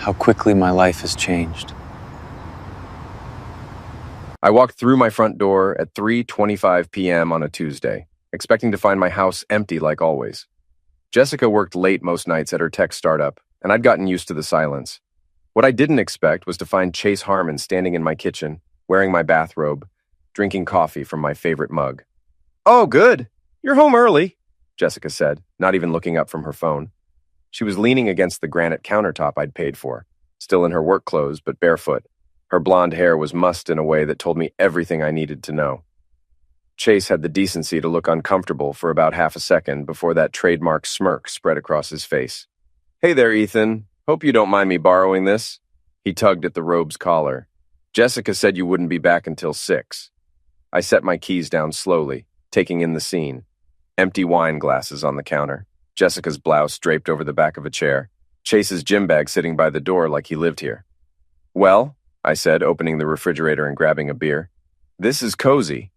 how quickly my life has changed. I walked through my front door at 3:25 p.m. on a Tuesday, expecting to find my house empty like always. Jessica worked late most nights at her tech startup, and I'd gotten used to the silence. What I didn't expect was to find Chase Harmon standing in my kitchen, wearing my bathrobe, drinking coffee from my favorite mug. "Oh, good. You're home early," Jessica said, not even looking up from her phone. She was leaning against the granite countertop I'd paid for, still in her work clothes but barefoot. Her blonde hair was mussed in a way that told me everything I needed to know. Chase had the decency to look uncomfortable for about half a second before that trademark smirk spread across his face. "Hey there, Ethan. Hope you don't mind me borrowing this." He tugged at the robe's collar. "Jessica said you wouldn't be back until 6. I set my keys down slowly, taking in the scene. Empty wine glasses on the counter, Jessica's blouse draped over the back of a chair, Chase's gym bag sitting by the door like he lived here. "Well," I said, opening the refrigerator and grabbing a beer, "this is cozy."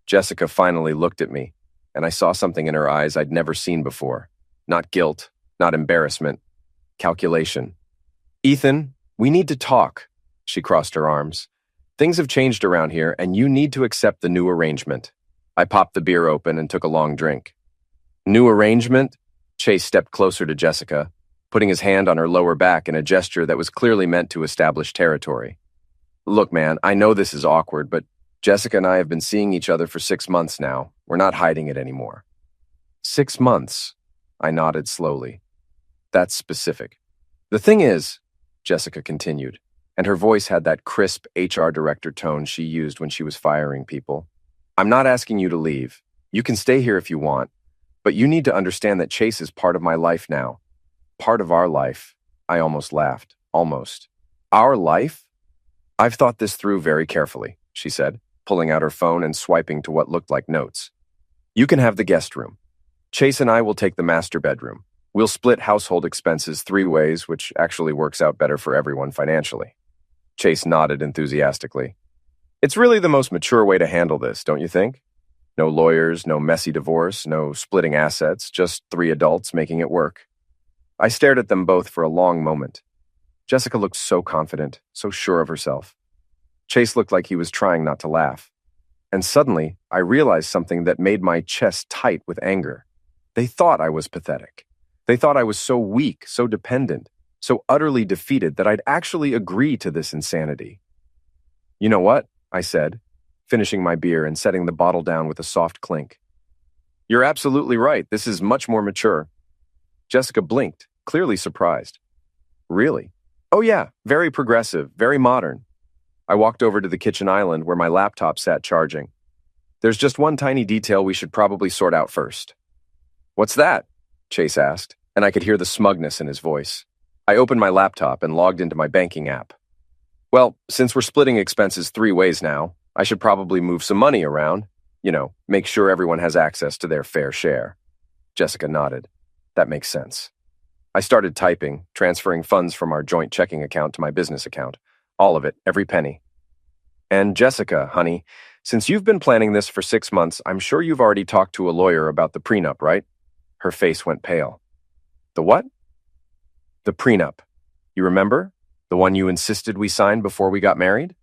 Jessica finally looked at me, and I saw something in her eyes I'd never seen before. Not guilt, not embarrassment, calculation. "Ethan, we need to talk." She crossed her arms. "Things have changed around here, and you need to accept the new arrangement." I popped the beer open and took a long drink. "New arrangement?" Chase stepped closer to Jessica, putting his hand on her lower back in a gesture that was clearly meant to establish territory. "Look, man, I know this is awkward, but Jessica and I have been seeing each other for 6 months now. We're not hiding it anymore." 6 months? I nodded slowly. "That's specific. The thing is," Jessica continued, and her voice had that crisp HR director tone she used when she was firing people, "I'm not asking you to leave. You can stay here if you want, but you need to understand that Chase is part of my life now. Part of our life." I almost laughed. Almost. "Our life?" "I've thought this through very carefully," she said, pulling out her phone and swiping to what looked like notes. "You can have the guest room. Chase and I will take the master bedroom. We'll split household expenses 3 ways, which actually works out better for everyone financially." Chase nodded enthusiastically. "It's really the most mature way to handle this, don't you think? No lawyers, no messy divorce, no splitting assets, just 3 adults making it work." I stared at them both for a long moment. Jessica looked so confident, so sure of herself. Chase looked like he was trying not to laugh. And suddenly, I realized something that made my chest tight with anger. They thought I was pathetic. They thought I was so weak, so dependent, so utterly defeated that I'd actually agree to this insanity. "You know what?" I said, finishing my beer and setting the bottle down with a soft clink. "You're absolutely right. This is much more mature." Jessica blinked, clearly surprised. "Really?" "Oh yeah, very progressive, very modern." I walked over to the kitchen island where my laptop sat charging. "There's just one tiny detail we should probably sort out first." "What's that?" Chase asked, and I could hear the smugness in his voice. I opened my laptop and logged into my banking app. "Well, since we're splitting expenses 3 ways now, I should probably move some money around. Make sure everyone has access to their fair share." Jessica nodded. "That makes sense." I started typing, transferring funds from our joint checking account to my business account. All of it, every penny. "And Jessica, honey, since you've been planning this for 6 months, I'm sure you've already talked to a lawyer about the prenup, right?" Her face went pale. "The what?" "The prenup. You remember? The one you insisted we sign before we got married?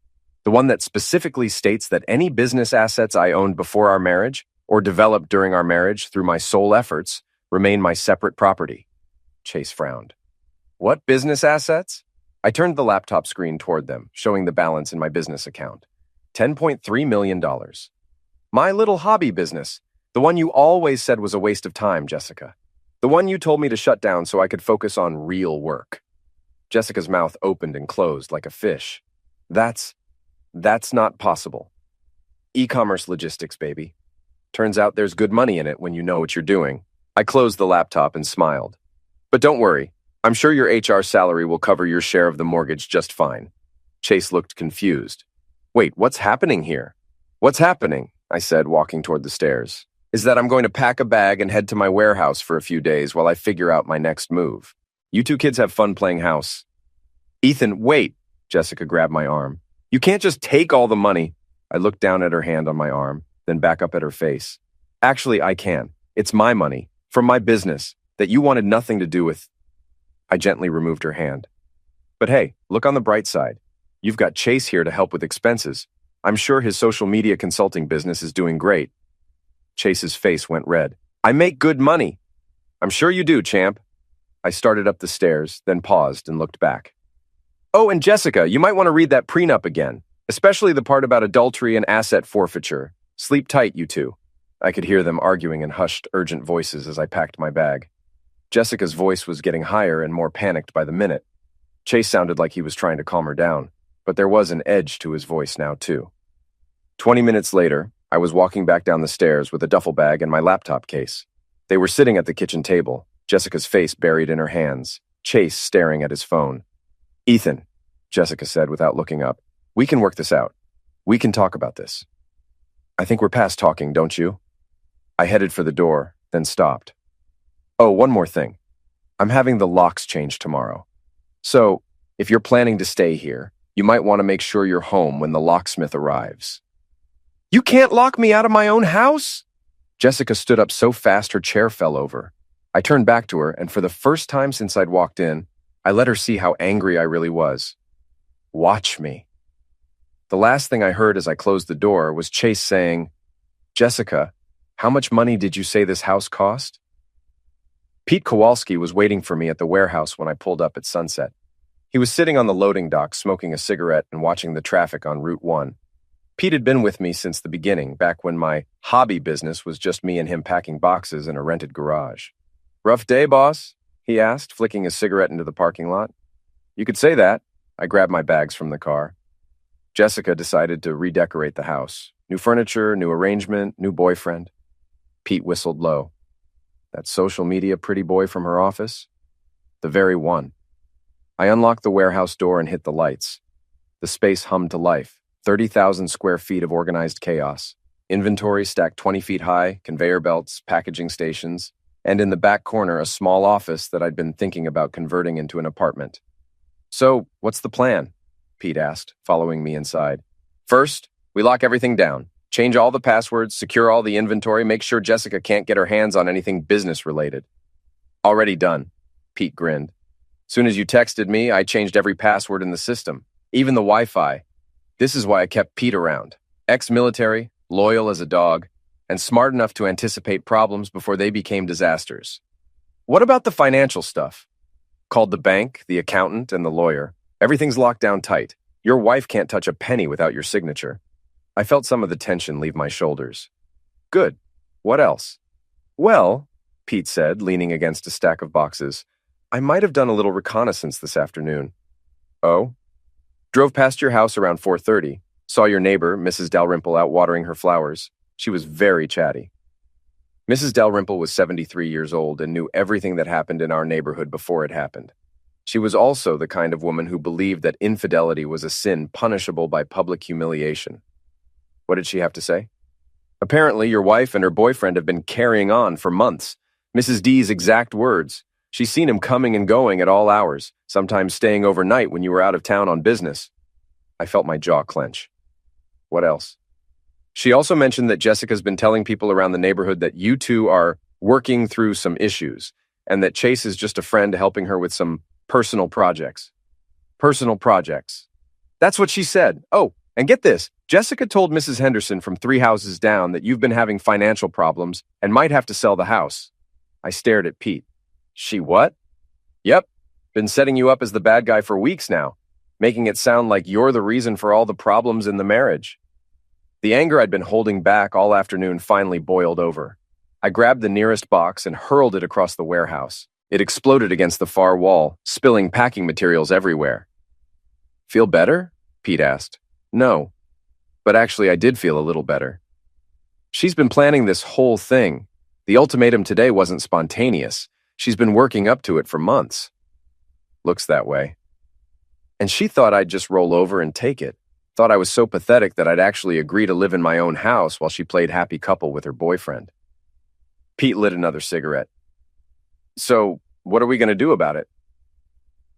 The one that specifically states that any business assets I owned before our marriage, or developed during our marriage through my sole efforts, remain my separate property." Chase frowned. "What business assets?" I turned the laptop screen toward them, showing the balance in my business account. $10.3 million. "My little hobby business. The one you always said was a waste of time, Jessica. The one you told me to shut down so I could focus on real work." Jessica's mouth opened and closed like a fish. That's not possible." "E-commerce logistics, baby. Turns out there's good money in it when you know what you're doing." I closed the laptop and smiled. "But don't worry. I'm sure your HR salary will cover your share of the mortgage just fine." Chase looked confused. "Wait, what's happening here?" "What's happening," I said, walking toward the stairs, "is that I'm going to pack a bag and head to my warehouse for a few days while I figure out my next move. You 2 kids have fun playing house." "Ethan, wait." Jessica grabbed my arm. "You can't just take all the money." I looked down at her hand on my arm, then back up at her face. "Actually, I can. It's my money, from my business, that you wanted nothing to do with." I gently removed her hand. But hey, look on the bright side. You've got Chase here to help with expenses. I'm sure his social media consulting business is doing great. Chase's face went red. I make good money. I'm sure you do, champ. I started up the stairs, then paused and looked back. Oh, and Jessica, you might want to read that prenup again, especially the part about adultery and asset forfeiture. Sleep tight, you two. I could hear them arguing in hushed, urgent voices as I packed my bag. Jessica's voice was getting higher and more panicked by the minute. Chase sounded like he was trying to calm her down, but there was an edge to his voice now, too. 20 minutes later, I was walking back down the stairs with a duffel bag and my laptop case. They were sitting at the kitchen table, Jessica's face buried in her hands, Chase staring at his phone. Ethan, Jessica said without looking up, we can work this out. We can talk about this. I think we're past talking, don't you? I headed for the door, then stopped. Oh, one more thing. I'm having the locks changed tomorrow. So, if you're planning to stay here, you might want to make sure you're home when the locksmith arrives. You can't lock me out of my own house? Jessica stood up so fast her chair fell over. I turned back to her, and for the first time since I'd walked in, I let her see how angry I really was. Watch me. The last thing I heard as I closed the door was Chase saying, Jessica, how much money did you say this house cost? Pete Kowalski was waiting for me at the warehouse when I pulled up at sunset. He was sitting on the loading dock smoking a cigarette and watching the traffic on Route 1. Pete had been with me since the beginning, back when my hobby business was just me and him packing boxes in a rented garage. Rough day, boss? He asked, flicking his cigarette into the parking lot. You could say that. I grabbed my bags from the car. Jessica decided to redecorate the house. New furniture, new arrangement, new boyfriend. Pete whistled low. That social media pretty boy from her office? The very one. I unlocked the warehouse door and hit the lights. The space hummed to life. 30,000 square feet of organized chaos. Inventory stacked 20 feet high, conveyor belts, packaging stations, and in the back corner a small office that I'd been thinking about converting into an apartment. So, what's the plan? Pete asked, following me inside. First, we lock everything down. Change all the passwords, secure all the inventory, make sure Jessica can't get her hands on anything business-related. Already done, Pete grinned. Soon as you texted me, I changed every password in the system, even the Wi-Fi. This is why I kept Pete around. Ex-military, loyal as a dog, and smart enough to anticipate problems before they became disasters. What about the financial stuff? Called the bank, the accountant, and the lawyer. Everything's locked down tight. Your wife can't touch a penny without your signature. I felt some of the tension leave my shoulders. Good. What else? Well, Pete said, leaning against a stack of boxes, I might have done a little reconnaissance this afternoon. Oh? Drove past your house around 4:30. Saw your neighbor, Mrs. Dalrymple, out watering her flowers. She was very chatty. Mrs. Dalrymple was 73 years old and knew everything that happened in our neighborhood before it happened. She was also the kind of woman who believed that infidelity was a sin punishable by public humiliation. What did she have to say? Apparently, your wife and her boyfriend have been carrying on for months. Mrs. D's exact words. She's seen him coming and going at all hours, sometimes staying overnight when you were out of town on business. I felt my jaw clench. What else? She also mentioned that Jessica's been telling people around the neighborhood that you two are working through some issues, and that Chase is just a friend helping her with some personal projects. Personal projects. That's what she said. Oh, and get this. Jessica told Mrs. Henderson from 3 houses down that you've been having financial problems and might have to sell the house. I stared at Pete. She what? Yep. Been setting you up as the bad guy for weeks now, making it sound like you're the reason for all the problems in the marriage. The anger I'd been holding back all afternoon finally boiled over. I grabbed the nearest box and hurled it across the warehouse. It exploded against the far wall, spilling packing materials everywhere. Feel better? Pete asked. No. But actually, I did feel a little better. She's been planning this whole thing. The ultimatum today wasn't spontaneous. She's been working up to it for months. Looks that way. And she thought I'd just roll over and take it. Thought I was so pathetic that I'd actually agree to live in my own house while she played happy couple with her boyfriend. Pete lit another cigarette. So, what are we going to do about it?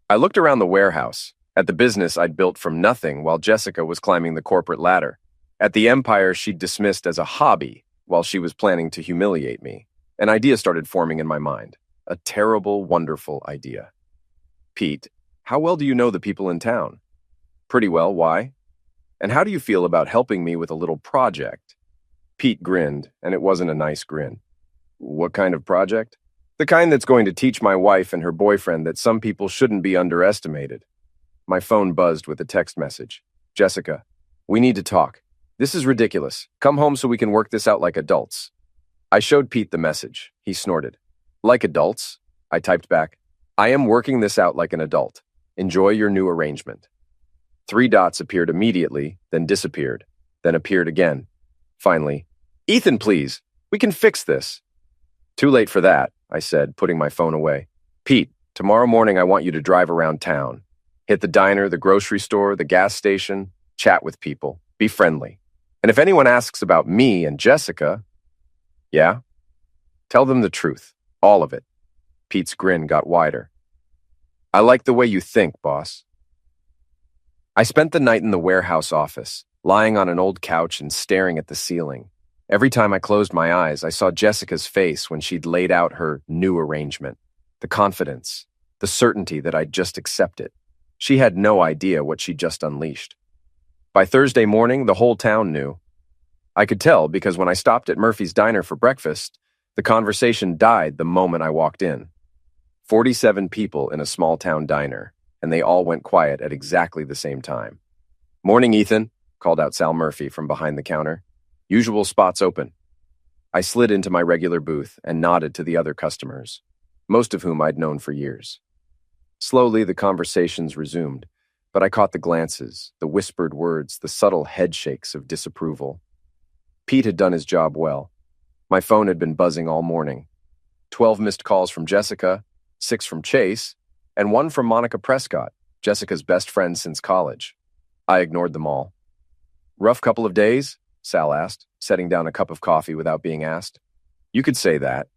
I looked around the warehouse, at the business I'd built from nothing while Jessica was climbing the corporate ladder, at the empire she'd dismissed as a hobby while she was planning to humiliate me. An idea started forming in my mind. A terrible, wonderful idea. Pete, How well do you know the people in town? Pretty well, why? And how do you feel about helping me with a little project? Pete grinned, and it wasn't a nice grin. What kind of project? The kind that's going to teach my wife and her boyfriend that some people shouldn't be underestimated. My phone buzzed with a text message. Jessica, we need to talk. This is ridiculous. Come home so we can work this out like adults. I showed Pete the message. He snorted. Like adults? I typed back. I am working this out like an adult. Enjoy your new arrangement. 3 dots appeared immediately, then disappeared, then appeared again. Finally, Ethan, please. We can fix this. Too late for that, I said, putting my phone away. Pete, tomorrow morning I want you to drive around town. Hit the diner, the grocery store, the gas station, chat with people, be friendly. And if anyone asks about me and Jessica, yeah? Tell them the truth, all of it. Pete's grin got wider. I like the way you think, boss. I spent the night in the warehouse office, lying on an old couch and staring at the ceiling. Every time I closed my eyes, I saw Jessica's face when she'd laid out her new arrangement. The confidence, the certainty that I'd just accept it. She had no idea what she'd just unleashed. By Thursday morning, the whole town knew. I could tell because when I stopped at Murphy's Diner for breakfast, the conversation died the moment I walked in. 47 people in a small-town diner, and they all went quiet at exactly the same time. Morning, Ethan, called out Sal Murphy from behind the counter. Usual spots open. I slid into my regular booth and nodded to the other customers, most of whom I'd known for years. Slowly, the conversations resumed, but I caught the glances, the whispered words, the subtle head shakes of disapproval. Pete had done his job well. My phone had been buzzing all morning. 12 missed calls from Jessica, 6 from Chase, and 1 from Monica Prescott, Jessica's best friend since college. I ignored them all. Rough couple of days? Sal asked, setting down a cup of coffee without being asked. You could say that.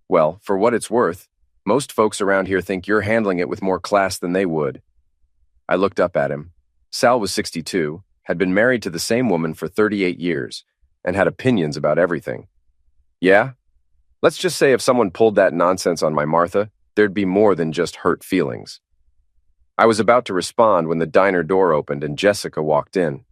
Well, for what it's worth, most folks around here think you're handling it with more class than they would. I looked up at him. Sal was 62, had been married to the same woman for 38 years, and had opinions about everything. Yeah? Let's just say if someone pulled that nonsense on my Martha, there'd be more than just hurt feelings. I was about to respond when the diner door opened and Jessica walked in.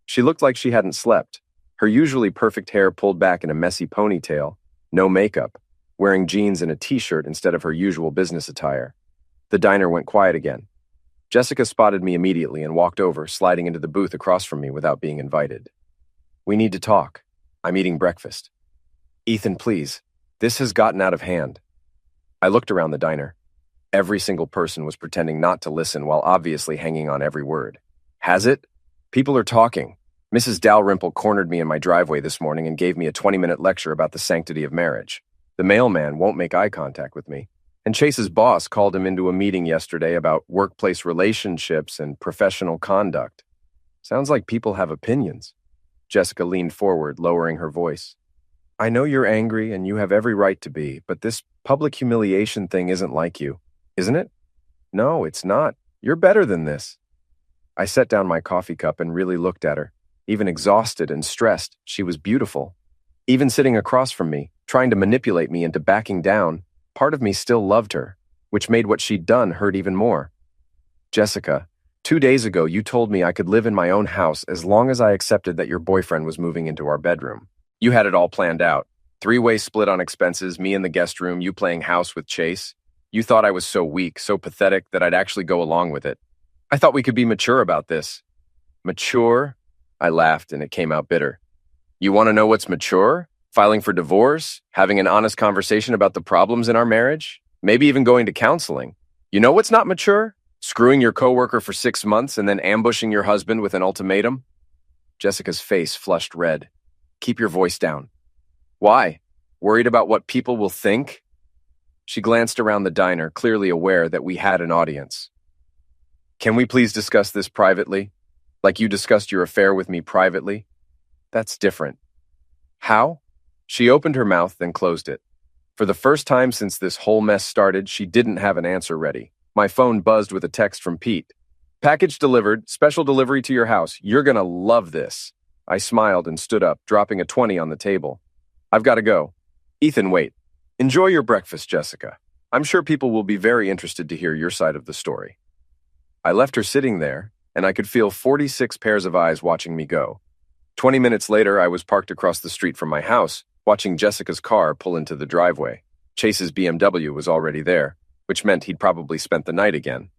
She looked like she hadn't slept. Her usually perfect hair pulled back in a messy ponytail, no makeup, wearing jeans and a t-shirt instead of her usual business attire. The diner went quiet again. Jessica spotted me immediately and walked over, sliding into the booth across from me without being invited. We need to talk. I'm eating breakfast. Ethan, please. This has gotten out of hand. I looked around the diner. Every single person was pretending not to listen while obviously hanging on every word. Has it? People are talking. Mrs. Dalrymple cornered me in my driveway this morning and gave me a 20-minute lecture about the sanctity of marriage. The mailman won't make eye contact with me. And Chase's boss called him into a meeting yesterday about workplace relationships and professional conduct. Sounds like people have opinions. Jessica leaned forward, lowering her voice. I know you're angry and you have every right to be, but this public humiliation thing isn't like you, isn't it? No, it's not. You're better than this. I set down my coffee cup and really looked at her. Even exhausted and stressed, she was beautiful. Even sitting across from me, trying to manipulate me into backing down, part of me still loved her, which made what she'd done hurt even more. Jessica, 2 days ago you told me I could live in my own house as long as I accepted that your boyfriend was moving into our bedroom. You had it all planned out. 3-way split on expenses, me in the guest room, you playing house with Chase. You thought I was so weak, so pathetic that I'd actually go along with it. I thought we could be mature about this. Mature? I laughed and it came out bitter. You want to know what's mature? Filing for divorce? Having an honest conversation about the problems in our marriage? Maybe even going to counseling. You know what's not mature? Screwing your coworker for 6 months and then ambushing your husband with an ultimatum? Jessica's face flushed red. Keep your voice down. Why? Worried about what people will think? She glanced around the diner, clearly aware that we had an audience. Can we please discuss this privately? Like you discussed your affair with me privately? That's different. How? She opened her mouth, then closed it. For the first time since this whole mess started, she didn't have an answer ready. My phone buzzed with a text from Pete. Package delivered, special delivery to your house. You're gonna love this. I smiled and stood up, dropping a 20 on the table. I've got to go. Ethan, wait. Enjoy your breakfast, Jessica. I'm sure people will be very interested to hear your side of the story. I left her sitting there, and I could feel 46 pairs of eyes watching me go. 20 minutes later, I was parked across the street from my house, watching Jessica's car pull into the driveway. Chase's BMW was already there, which meant he'd probably spent the night again.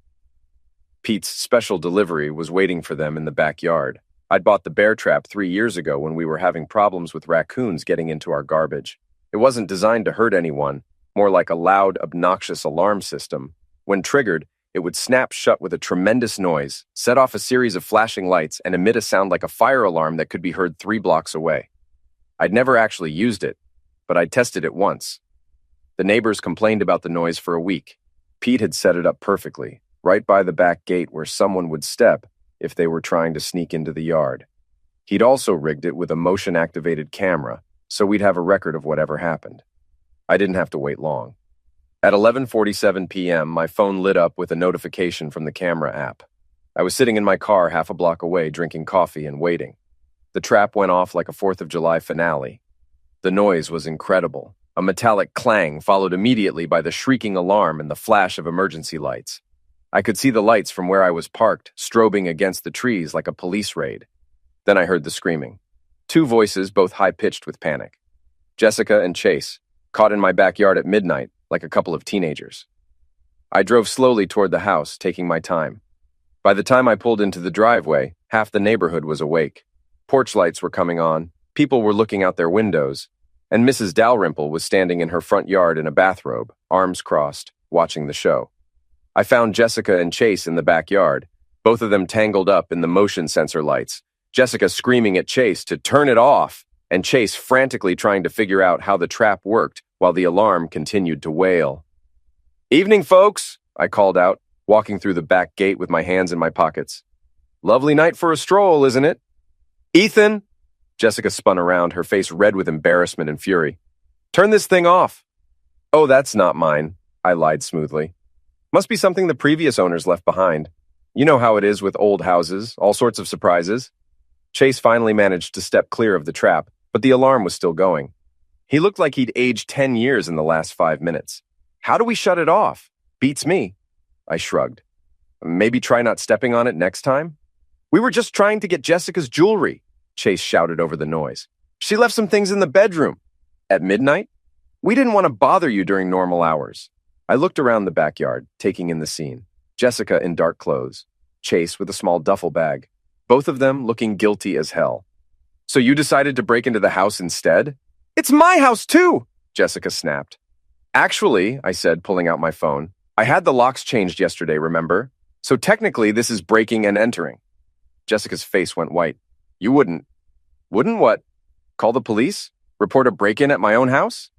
Pete's special delivery was waiting for them in the backyard. I'd bought the bear trap 3 years ago when we were having problems with raccoons getting into our garbage. It wasn't designed to hurt anyone, more like a loud, obnoxious alarm system. When triggered, it would snap shut with a tremendous noise, set off a series of flashing lights, and emit a sound like a fire alarm that could be heard 3 blocks away. I'd never actually used it, but I'd tested it once. The neighbors complained about the noise for a week. Pete had set it up perfectly, right by the back gate where someone would step if they were trying to sneak into the yard. He'd also rigged it with a motion-activated camera, so we'd have a record of whatever happened. I didn't have to wait long. At 11:47 p.m., my phone lit up with a notification from the camera app. I was sitting in my car half a block away drinking coffee and waiting. The trap went off like a 4th of July finale. The noise was incredible. A metallic clang followed immediately by the shrieking alarm and the flash of emergency lights. I could see the lights from where I was parked, strobing against the trees like a police raid. Then I heard the screaming. 2 voices, both high-pitched with panic. Jessica and Chase, caught in my backyard at midnight, like a couple of teenagers. I drove slowly toward the house, taking my time. By the time I pulled into the driveway, half the neighborhood was awake. Porch lights were coming on, people were looking out their windows, and Mrs. Dalrymple was standing in her front yard in a bathrobe, arms crossed, watching the show. I found Jessica and Chase in the backyard, both of them tangled up in the motion sensor lights, Jessica screaming at Chase to turn it off, and Chase frantically trying to figure out how the trap worked while the alarm continued to wail. "Evening, folks," I called out, walking through the back gate with my hands in my pockets. "Lovely night for a stroll, isn't it?" "Ethan!" Jessica spun around, her face red with embarrassment and fury. "Turn this thing off." "Oh, that's not mine," I lied smoothly. "Must be something the previous owners left behind. You know how it is with old houses, all sorts of surprises." Chase finally managed to step clear of the trap, but the alarm was still going. He looked like he'd aged 10 years in the last 5 minutes. "How do we shut it off?" "Beats me." I shrugged. "Maybe try not stepping on it next time?" "We were just trying to get Jessica's jewelry," Chase shouted over the noise. "She left some things in the bedroom." "At midnight?" "We didn't want to bother you during normal hours." I looked around the backyard, taking in the scene. Jessica in dark clothes, Chase with a small duffel bag, both of them looking guilty as hell. "So you decided to break into the house instead?" "It's my house too!" Jessica snapped. "Actually," I said, pulling out my phone, "I had the locks changed yesterday, remember? So technically this is breaking and entering." Jessica's face went white. "You wouldn't." "Wouldn't what? Call the police? Report a break-in at my own house?"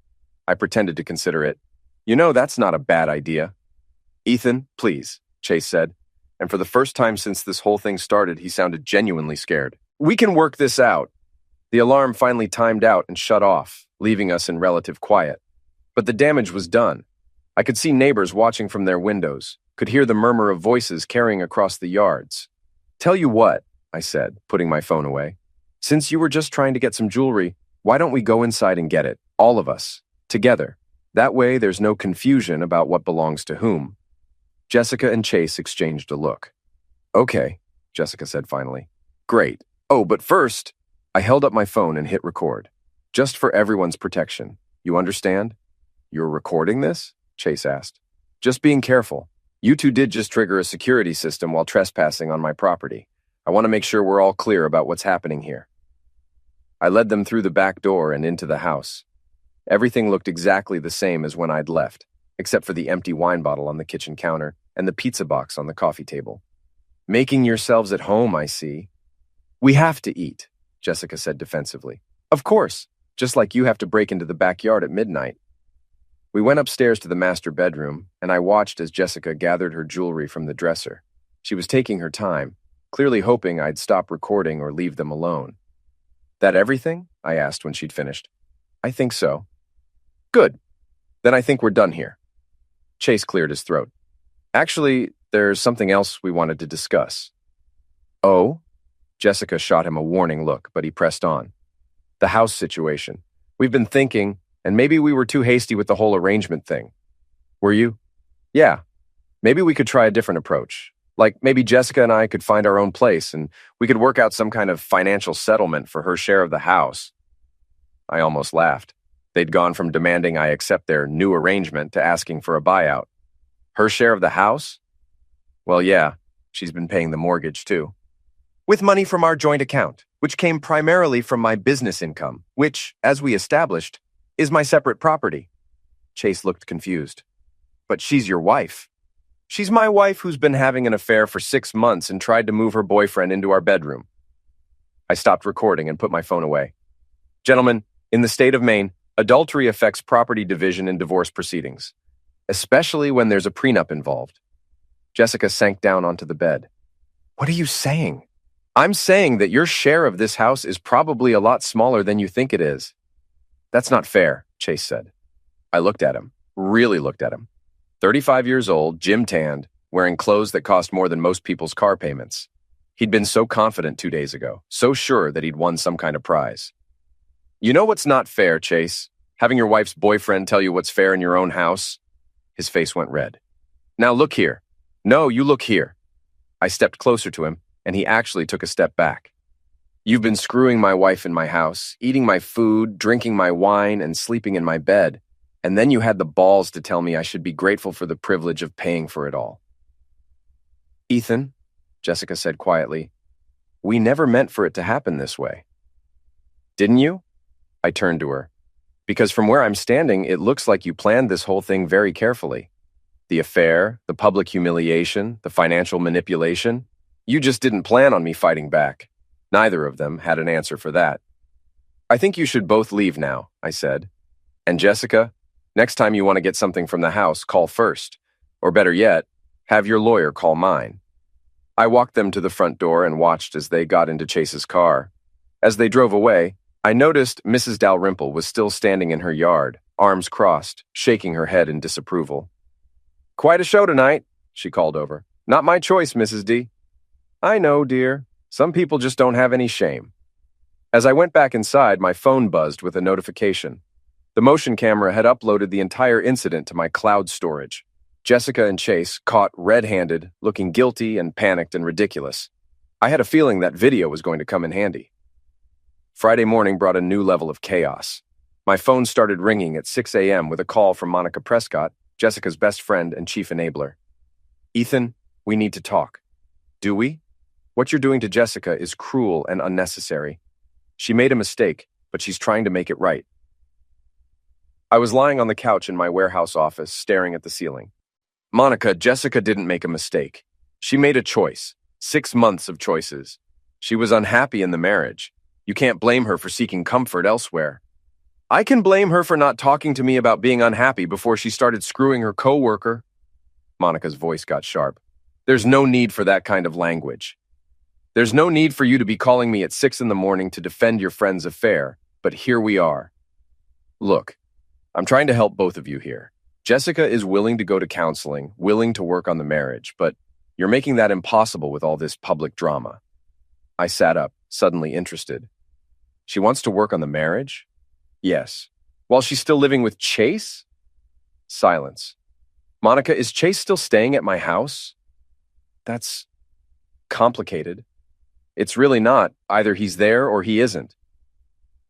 I pretended to consider it. "You know, that's not a bad idea." "Ethan, please," Chase said, and for the first time since this whole thing started, he sounded genuinely scared. "We can work this out." The alarm finally timed out and shut off, leaving us in relative quiet. But the damage was done. I could see neighbors watching from their windows, could hear the murmur of voices carrying across the yards. "Tell you what," I said, putting my phone away. "Since you were just trying to get some jewelry, why don't we go inside and get it, all of us, together? That way there's no confusion about what belongs to whom." Jessica and Chase exchanged a look. "Okay," Jessica said finally. "Great. Oh, but first," I held up my phone and hit record. "Just for everyone's protection. You understand?" "You're recording this?" Chase asked. "Just being careful. You two did just trigger a security system while trespassing on my property. I want to make sure we're all clear about what's happening here." I led them through the back door and into the house. Everything looked exactly the same as when I'd left, except for the empty wine bottle on the kitchen counter and the pizza box on the coffee table. "Making yourselves at home, I see." "We have to eat," Jessica said defensively. "Of course, just like you have to break into the backyard at midnight." We went upstairs to the master bedroom, and I watched as Jessica gathered her jewelry from the dresser. She was taking her time, clearly hoping I'd stop recording or leave them alone. "That everything?" I asked when she'd finished. "I think so." "Good. Then I think we're done here." Chase cleared his throat. "Actually, there's something else we wanted to discuss." "Oh?" Jessica shot him a warning look, but he pressed on. "The house situation. We've been thinking, and maybe we were too hasty with the whole arrangement thing." "Were you?" "Yeah. Maybe we could try a different approach, Like maybe Jessica and I could find our own place and we could work out some kind of financial settlement for her share of the house. I almost laughed. They'd gone from demanding I accept their new arrangement to asking for a buyout. Her share of the house? Well, yeah, she's been paying the mortgage too. With money from our joint account, which came primarily from my business income, which, as we established, is my separate property. Chase looked confused. But she's your wife. She's my wife who's been having an affair for 6 months and tried to move her boyfriend into our bedroom. I stopped recording and put my phone away. Gentlemen, in the state of Maine, adultery affects property division in divorce proceedings, especially when there's a prenup involved. Jessica sank down onto the bed. What are you saying? I'm saying that your share of this house is probably a lot smaller than you think it is. That's not fair, Chase said. I looked at him, really looked at him. 35 years old, gym-tanned, wearing clothes that cost more than most people's car payments. He'd been so confident 2 days ago, so sure that he'd won some kind of prize. You know what's not fair, Chase? Having your wife's boyfriend tell you what's fair in your own house? His face went red. Now look here. No, you look here. I stepped closer to him, and he actually took a step back. You've been screwing my wife in my house, eating my food, drinking my wine, and sleeping in my bed. And then you had the balls to tell me I should be grateful for the privilege of paying for it all. Ethan, Jessica said quietly, we never meant for it to happen this way. Didn't you? I turned to her. Because from where I'm standing, it looks like you planned this whole thing very carefully. The affair, the public humiliation, the financial manipulation. You just didn't plan on me fighting back. Neither of them had an answer for that. I think you should both leave now, I said. And Jessica, next time you want to get something from the house, call first. Or better yet, have your lawyer call mine. I walked them to the front door and watched as they got into Chase's car. As they drove away, I noticed Mrs. Dalrymple was still standing in her yard, arms crossed, shaking her head in disapproval. Quite a show tonight, she called over. Not my choice, Mrs. D. I know, dear. Some people just don't have any shame. As I went back inside, my phone buzzed with a notification. The motion camera had uploaded the entire incident to my cloud storage. Jessica and Chase caught red-handed, looking guilty and panicked and ridiculous. I had a feeling that video was going to come in handy. Friday morning brought a new level of chaos. My phone started ringing at 6 a.m. with a call from Monica Prescott, Jessica's best friend and chief enabler. Ethan, we need to talk. Do we? What you're doing to Jessica is cruel and unnecessary. She made a mistake, but she's trying to make it right. I was lying on the couch in my warehouse office, staring at the ceiling. Monica, Jessica didn't make a mistake. She made a choice. 6 months of choices. She was unhappy in the marriage. You can't blame her for seeking comfort elsewhere. I can blame her for not talking to me about being unhappy before she started screwing her coworker. Monica's voice got sharp. There's no need for that kind of language. There's no need for you to be calling me at 6 in the morning to defend your friend's affair, but here we are. Look, I'm trying to help both of you here. Jessica is willing to go to counseling, willing to work on the marriage, but you're making that impossible with all this public drama. I sat up, suddenly interested. She wants to work on the marriage? Yes. While she's still living with Chase? Silence. Monica, is Chase still staying at my house? That's complicated. It's really not. Either he's there or he isn't.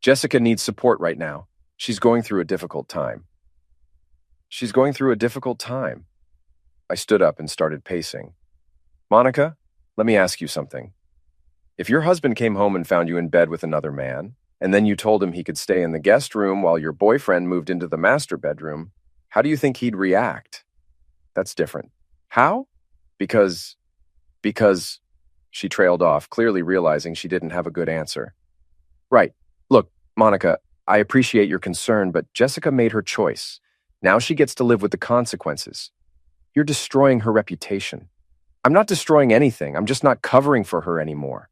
Jessica needs support right now. She's going through a difficult time. She's going through a difficult time. I stood up and started pacing. Monica, let me ask you something. If your husband came home and found you in bed with another man, and then you told him he could stay in the guest room while your boyfriend moved into the master bedroom, how do you think he'd react? That's different. How? Because, she trailed off, clearly realizing she didn't have a good answer. Right. Look, Monica, I appreciate your concern, but Jessica made her choice. Now she gets to live with the consequences. You're destroying her reputation. I'm not destroying anything. I'm just not covering for her anymore.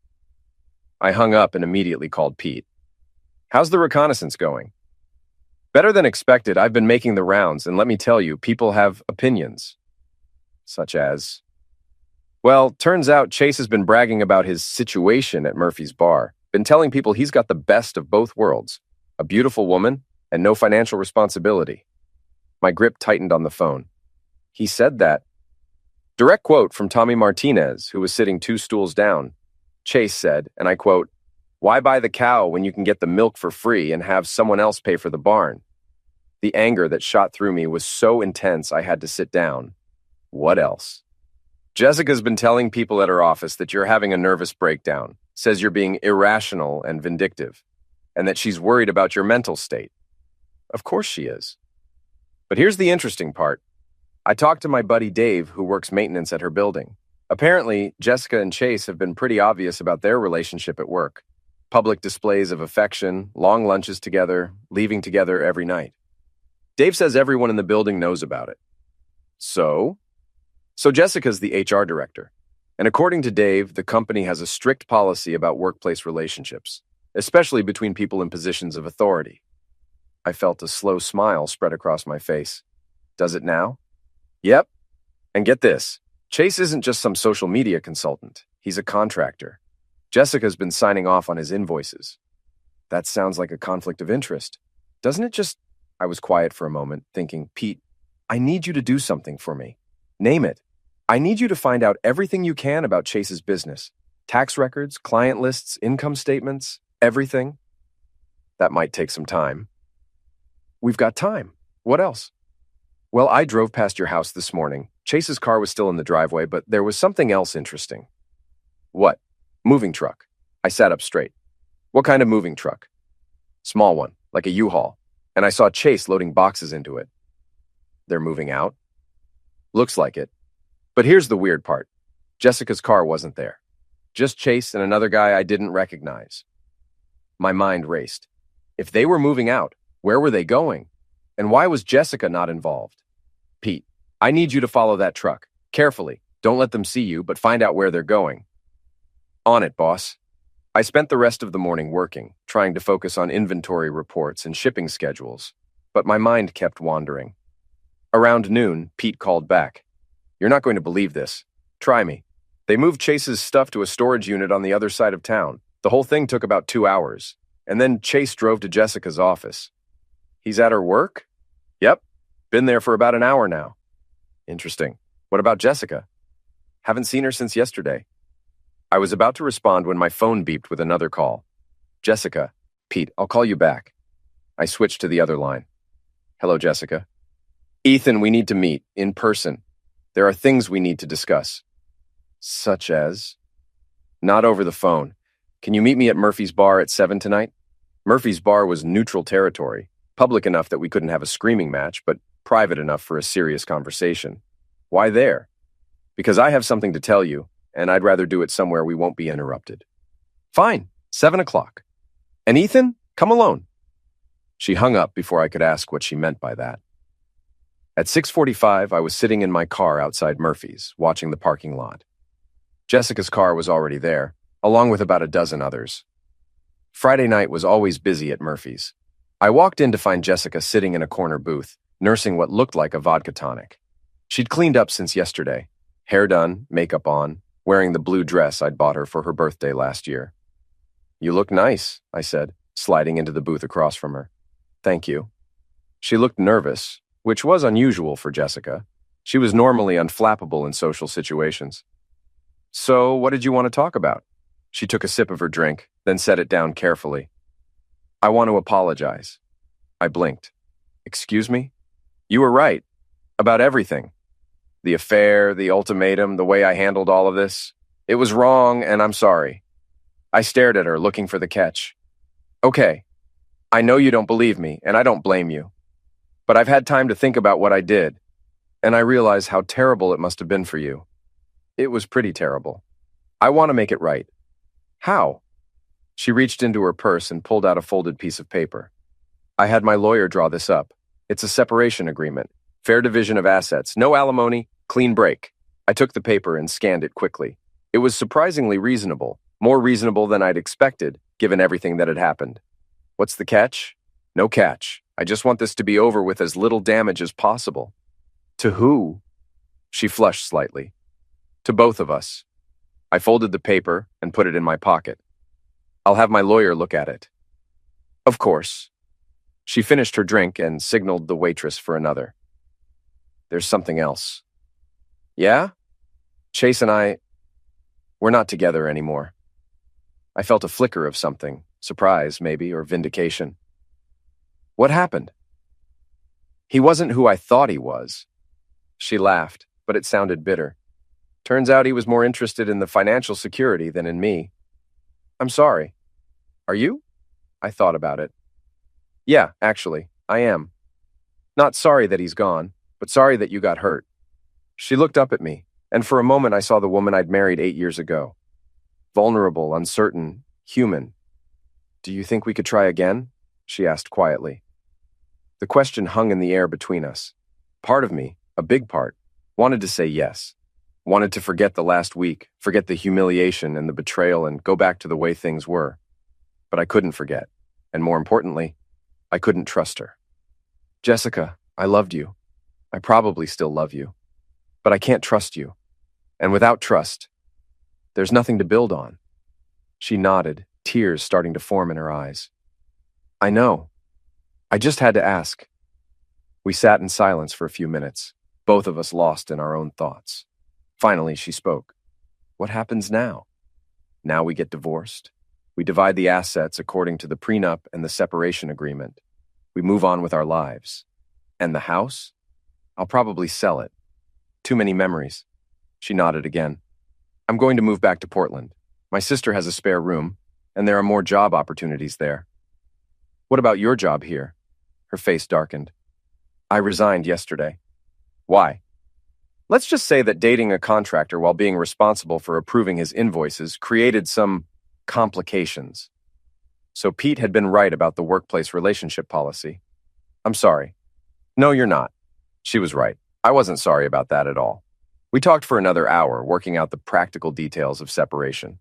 I hung up and immediately called Pete. How's the reconnaissance going? Better than expected. I've been making the rounds, and let me tell you, people have opinions. Such as... Well, turns out Chase has been bragging about his situation at Murphy's Bar. Been telling people he's got the best of both worlds. A beautiful woman and no financial responsibility. My grip tightened on the phone. He said that. Direct quote from Tommy Martinez, who was sitting 2 stools down. Chase said, and I quote, "Why buy the cow when you can get the milk for free and have someone else pay for the barn?" The anger that shot through me was so intense I had to sit down. What else? Jessica's been telling people at her office that you're having a nervous breakdown, says you're being irrational and vindictive, and that she's worried about your mental state. Of course she is. But here's the interesting part. I talked to my buddy Dave, who works maintenance at her building. Apparently, Jessica and Chase have been pretty obvious about their relationship at work. Public displays of affection, long lunches together, leaving together every night. Dave says everyone in the building knows about it. So Jessica's the HR director. And according to Dave, the company has a strict policy about workplace relationships, especially between people in positions of authority. I felt a slow smile spread across my face. Does it now? Yep. And get this, Chase isn't just some social media consultant. He's a contractor. Jessica's been signing off on his invoices. That sounds like a conflict of interest. Doesn't it just... I was quiet for a moment, thinking, Pete, I need you to do something for me. Name it. I need you to find out everything you can about Chase's business. Tax records, client lists, income statements, everything. That might take some time. We've got time. What else? Well, I drove past your house this morning. Chase's car was still in the driveway, but there was something else interesting. What? Moving truck. I sat up straight. What kind of moving truck? Small one, like a U-Haul. And I saw Chase loading boxes into it. They're moving out? Looks like it. But here's the weird part. Jessica's car wasn't there. Just Chase and another guy I didn't recognize. My mind raced. If they were moving out, where were they going? And why was Jessica not involved? Pete, I need you to follow that truck. Carefully. Don't let them see you, but find out where they're going. On it, boss. I spent the rest of the morning working, trying to focus on inventory reports and shipping schedules, but my mind kept wandering. Around noon, Pete called back. You're not going to believe this. Try me. They moved Chase's stuff to a storage unit on the other side of town. The whole thing took about 2 hours, and then Chase drove to Jessica's office. He's at her work? Yep. Been there for about an hour now. Interesting. What about Jessica? Haven't seen her since yesterday. I was about to respond when my phone beeped with another call. Jessica. Pete, I'll call you back. I switched to the other line. Hello, Jessica. Ethan, we need to meet, in person. There are things we need to discuss. Such as? Not over the phone. Can you meet me at Murphy's Bar at 7 tonight? Murphy's Bar was neutral territory, public enough that we couldn't have a screaming match, but private enough for a serious conversation. Why there? Because I have something to tell you, and I'd rather do it somewhere we won't be interrupted. Fine, 7 o'clock. And Ethan, come alone. She hung up before I could ask what she meant by that. At 6:45, I was sitting in my car outside Murphy's, watching the parking lot. Jessica's car was already there, along with about a dozen others. Friday night was always busy at Murphy's. I walked in to find Jessica sitting in a corner booth, nursing what looked like a vodka tonic. She'd cleaned up since yesterday, hair done, makeup on, wearing the blue dress I'd bought her for her birthday last year. You look nice, I said, sliding into the booth across from her. Thank you. She looked nervous, which was unusual for Jessica. She was normally unflappable in social situations. So, what did you want to talk about? She took a sip of her drink, then set it down carefully. I want to apologize. I blinked. Excuse me? You were right. About everything. The affair, the ultimatum, the way I handled all of this. It was wrong, and I'm sorry. I stared at her, looking for the catch. Okay. I know you don't believe me, and I don't blame you. But I've had time to think about what I did, and I realize how terrible it must have been for you. It was pretty terrible. I want to make it right. How? She reached into her purse and pulled out a folded piece of paper. I had my lawyer draw this up. It's a separation agreement. Fair division of assets. No alimony. Clean break. I took the paper and scanned it quickly. It was surprisingly reasonable. More reasonable than I'd expected, given everything that had happened. What's the catch? No catch. I just want this to be over with as little damage as possible. To who? She flushed slightly. To both of us. I folded the paper and put it in my pocket. I'll have my lawyer look at it. Of course. She finished her drink and signaled the waitress for another. There's something else. Yeah? Chase and we're not together anymore. I felt a flicker of something, surprise maybe, or vindication. What happened? He wasn't who I thought he was. She laughed, but it sounded bitter. Turns out he was more interested in the financial security than in me. I'm sorry. Are you? I thought about it. Yeah, actually, I am. Not sorry that he's gone, but sorry that you got hurt. She looked up at me, and for a moment I saw the woman I'd married 8 years ago. Vulnerable, uncertain, human. Do you think we could try again? She asked quietly. The question hung in the air between us. Part of me, a big part, wanted to say yes. Wanted to forget the last week, forget the humiliation and the betrayal and go back to the way things were. But I couldn't forget. And more importantly, I couldn't trust her. Jessica, I loved you. I probably still love you. But I can't trust you. And without trust, there's nothing to build on. She nodded, tears starting to form in her eyes. I know. I just had to ask. We sat in silence for a few minutes, both of us lost in our own thoughts. Finally, she spoke. What happens now? Now we get divorced. We divide the assets according to the prenup and the separation agreement. We move on with our lives. And the house? I'll probably sell it. Too many memories. She nodded again. I'm going to move back to Portland. My sister has a spare room, and there are more job opportunities there. What about your job here? Her face darkened. I resigned yesterday. Why? Let's just say that dating a contractor while being responsible for approving his invoices created some complications. So Pete had been right about the workplace relationship policy. I'm sorry. No, you're not. She was right. I wasn't sorry about that at all. We talked for another hour, working out the practical details of separation.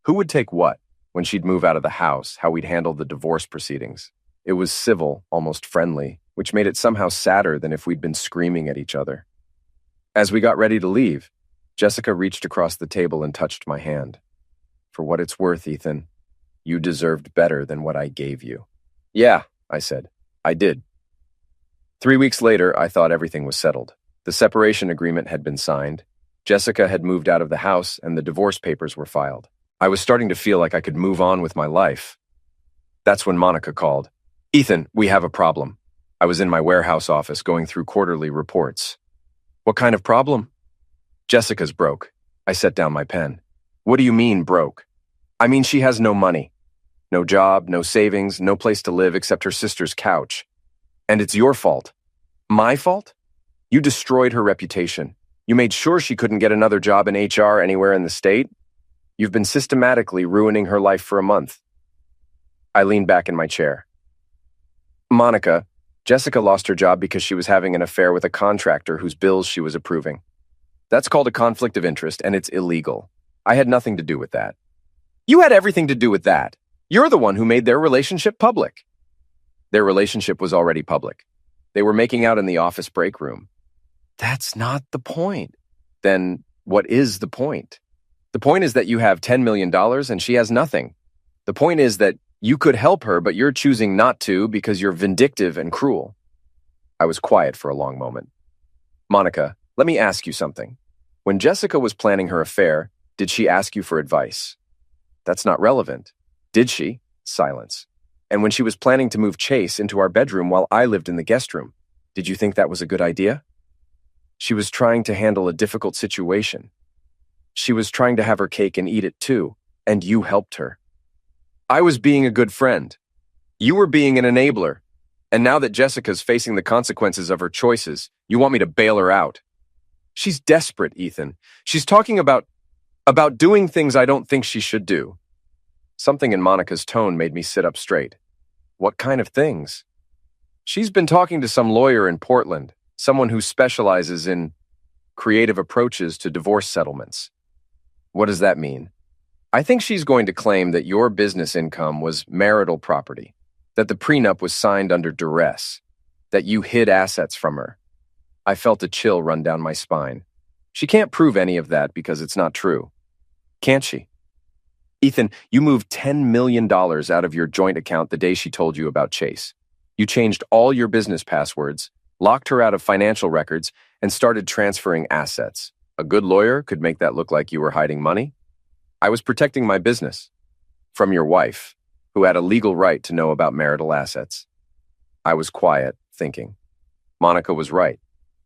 Who would take what? When she'd move out of the house, how we'd handle the divorce proceedings. It was civil, almost friendly, which made it somehow sadder than if we'd been screaming at each other. As we got ready to leave, Jessica reached across the table and touched my hand. For what it's worth, Ethan, you deserved better than what I gave you. Yeah, I said. I did. 3 weeks later, I thought everything was settled. The separation agreement had been signed. Jessica had moved out of the house and the divorce papers were filed. I was starting to feel like I could move on with my life. That's when Monica called. Ethan, we have a problem. I was in my warehouse office going through quarterly reports. What kind of problem? Jessica's broke. I set down my pen. What do you mean, broke? I mean, she has no money. No job, no savings, no place to live except her sister's couch. And it's your fault. My fault? You destroyed her reputation. You made sure she couldn't get another job in HR anywhere in the state. You've been systematically ruining her life for a month. I leaned back in my chair. Monica, Jessica lost her job because she was having an affair with a contractor whose bills she was approving. That's called a conflict of interest, and it's illegal. I had nothing to do with that. You had everything to do with that. You're the one who made their relationship public. Their relationship was already public. They were making out in the office break room. That's not the point. Then what is the point? The point is that you have $10 million and she has nothing. The point is that you could help her, but you're choosing not to because you're vindictive and cruel. I was quiet for a long moment. Monica, let me ask you something. When Jessica was planning her affair, did she ask you for advice? That's not relevant. Did she? Silence. And when she was planning to move Chase into our bedroom while I lived in the guest room, did you think that was a good idea? She was trying to handle a difficult situation. She was trying to have her cake and eat it too, and you helped her. I was being a good friend. You were being an enabler. And now that Jessica's facing the consequences of her choices, you want me to bail her out. She's desperate, Ethan. She's talking about doing things I don't think she should do. Something in Monica's tone made me sit up straight. What kind of things? She's been talking to some lawyer in Portland, someone who specializes in creative approaches to divorce settlements. What does that mean? I think she's going to claim that your business income was marital property, that the prenup was signed under duress, that you hid assets from her. I felt a chill run down my spine. She can't prove any of that because it's not true. Can't she? Ethan, you moved $10 million out of your joint account the day she told you about Chase. You changed all your business passwords, locked her out of financial records, and started transferring assets. A good lawyer could make that look like you were hiding money. I was protecting my business from your wife, who had a legal right to know about marital assets. I was quiet, thinking. Monica was right.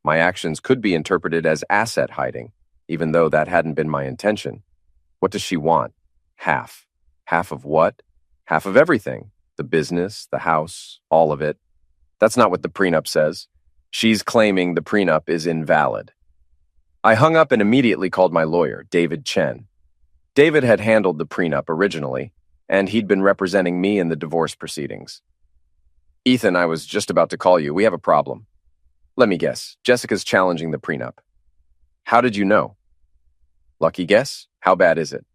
My actions could be interpreted as asset hiding, even though that hadn't been my intention. What does she want? Half. Half of what? Half of everything. The business, the house, all of it. That's not what the prenup says. She's claiming the prenup is invalid. I hung up and immediately called my lawyer, David Chen. David had handled the prenup originally, and he'd been representing me in the divorce proceedings. Ethan, I was just about to call you. We have a problem. Let me guess. Jessica's challenging the prenup. How did you know? Lucky guess? How bad is it?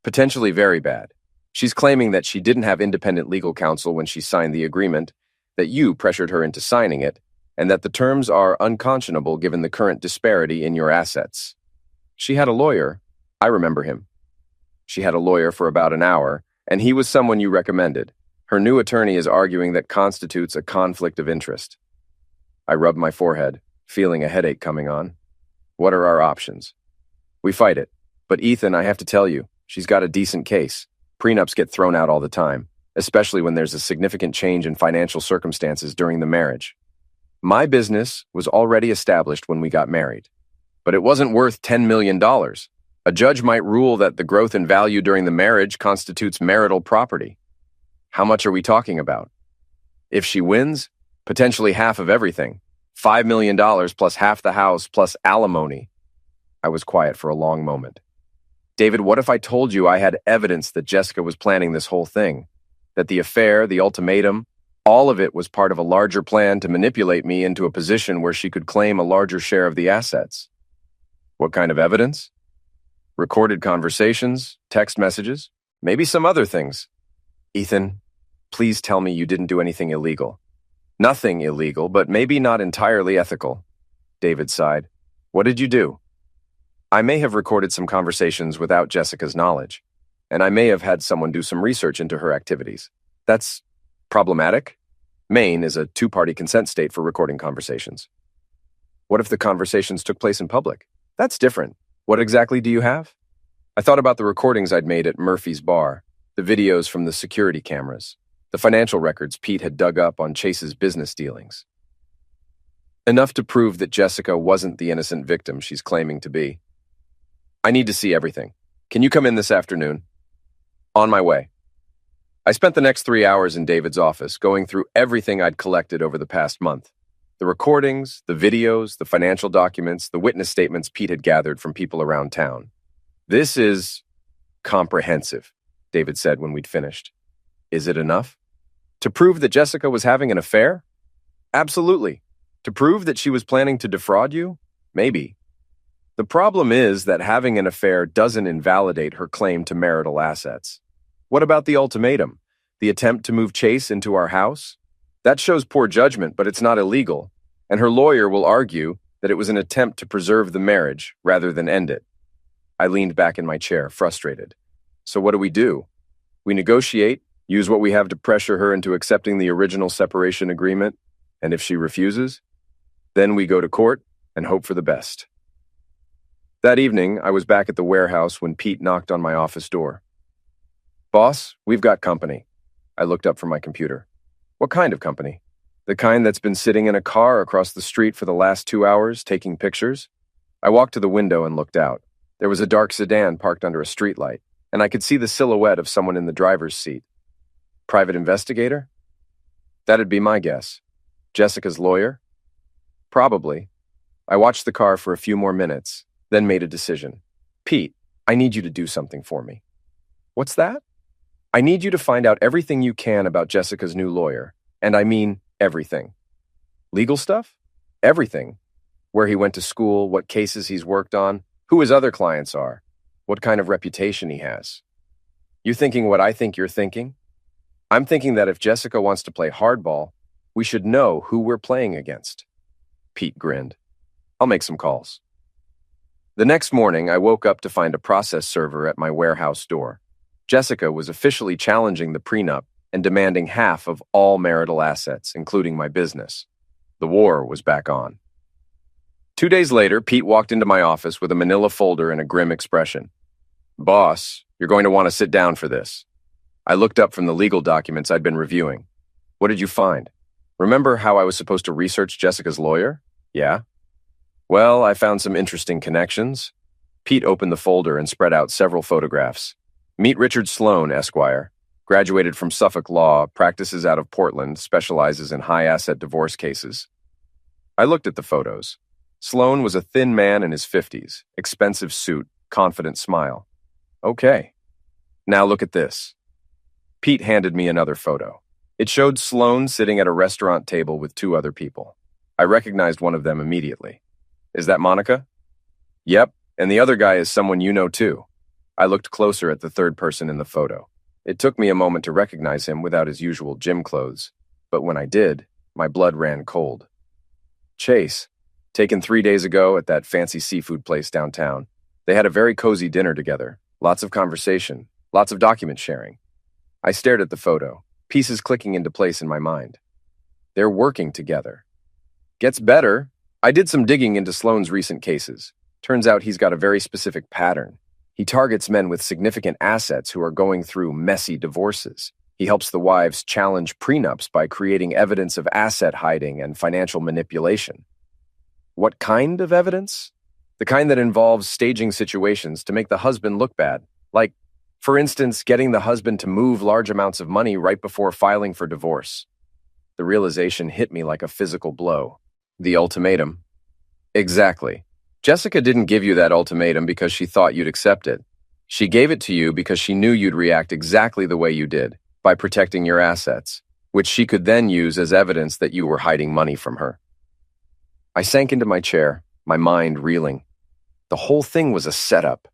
Potentially very bad. She's claiming that she didn't have independent legal counsel when she signed the agreement, that you pressured her into signing it, and that the terms are unconscionable given the current disparity in your assets. She had a lawyer. I remember him. She had a lawyer for about an hour, and he was someone you recommended. Her new attorney is arguing that constitutes a conflict of interest. I rubbed my forehead, feeling a headache coming on. What are our options? We fight it. But Ethan, I have to tell you, she's got a decent case. Prenups get thrown out all the time, especially when there's a significant change in financial circumstances during the marriage. My business was already established when we got married, but it wasn't worth $10 million. A judge might rule that the growth in value during the marriage constitutes marital property. How much are we talking about? If she wins, potentially half of everything. $5 million plus half the house plus alimony. I was quiet for a long moment. David, what if I told you I had evidence that Jessica was planning this whole thing? That the affair, the ultimatum, all of it was part of a larger plan to manipulate me into a position where she could claim a larger share of the assets. What kind of evidence? Recorded conversations, text messages, maybe some other things. Ethan, please tell me you didn't do anything illegal. Nothing illegal, but maybe not entirely ethical. David sighed. What did you do? I may have recorded some conversations without Jessica's knowledge, and I may have had someone do some research into her activities. That's problematic. Maine is a two-party consent state for recording conversations. What if the conversations took place in public? That's different. What exactly do you have? I thought about the recordings I'd made at Murphy's bar, the videos from the security cameras, the financial records Pete had dug up on Chase's business dealings. Enough to prove that Jessica wasn't the innocent victim she's claiming to be. I need to see everything. Can you come in this afternoon? On my way. I spent the next 3 hours in David's office going through everything I'd collected over the past month. The recordings, the videos, the financial documents, the witness statements Pete had gathered from people around town. This is comprehensive, David said when we'd finished. Is it enough? To prove that Jessica was having an affair? Absolutely. To prove that she was planning to defraud you? Maybe. The problem is that having an affair doesn't invalidate her claim to marital assets. What about the ultimatum? The attempt to move Chase into our house? That shows poor judgment, but it's not illegal, and her lawyer will argue that it was an attempt to preserve the marriage rather than end it. I leaned back in my chair, frustrated. So what do? We negotiate, use what we have to pressure her into accepting the original separation agreement, and if she refuses, then we go to court and hope for the best. That evening, I was back at the warehouse when Pete knocked on my office door. Boss, we've got company. I looked up from my computer. What kind of company? The kind that's been sitting in a car across the street for the last 2 hours, taking pictures? I walked to the window and looked out. There was a dark sedan parked under a streetlight, and I could see the silhouette of someone in the driver's seat. Private investigator? That'd be my guess. Jessica's lawyer? Probably. I watched the car for a few more minutes, then made a decision. Pete, I need you to do something for me. What's that? I need you to find out everything you can about Jessica's new lawyer, and I mean everything. Legal stuff? Everything. Where he went to school, what cases he's worked on, who his other clients are, what kind of reputation he has. You thinking what I think you're thinking? I'm thinking that if Jessica wants to play hardball, we should know who we're playing against. Pete grinned. I'll make some calls. The next morning, I woke up to find a process server at my warehouse door. Jessica was officially challenging the prenup and demanding half of all marital assets, including my business. The war was back on. 2 days later, Pete walked into my office with a manila folder and a grim expression. "Boss, you're going to want to sit down for this." I looked up from the legal documents I'd been reviewing. "What did you find? Remember how I was supposed to research Jessica's lawyer?" "Yeah." "Well, I found some interesting connections." Pete opened the folder and spread out several photographs. "Meet Richard Sloan, Esquire. Graduated from Suffolk Law, practices out of Portland, specializes in high-asset divorce cases." I looked at the photos. Sloan was a thin man in his 50s, expensive suit, confident smile. "Okay. Now look at this." Pete handed me another photo. It showed Sloan sitting at a restaurant table with two other people. I recognized one of them immediately. "Is that Monica?" "Yep, and the other guy is someone you know too." I looked closer at the third person in the photo. It took me a moment to recognize him without his usual gym clothes, but when I did, my blood ran cold. Chase, taken 3 days ago at that fancy seafood place downtown. They had a very cozy dinner together, lots of conversation, lots of document sharing. I stared at the photo, pieces clicking into place in my mind. They're working together. Gets better. I did some digging into Sloan's recent cases. Turns out he's got a very specific pattern. He targets men with significant assets who are going through messy divorces. He helps the wives challenge prenups by creating evidence of asset hiding and financial manipulation. What kind of evidence? The kind that involves staging situations to make the husband look bad. Like, for instance, getting the husband to move large amounts of money right before filing for divorce. The realization hit me like a physical blow. The ultimatum. Exactly. Jessica didn't give you that ultimatum because she thought you'd accept it. She gave it to you because she knew you'd react exactly the way you did, by protecting your assets, which she could then use as evidence that you were hiding money from her. I sank into my chair, my mind reeling. The whole thing was a setup.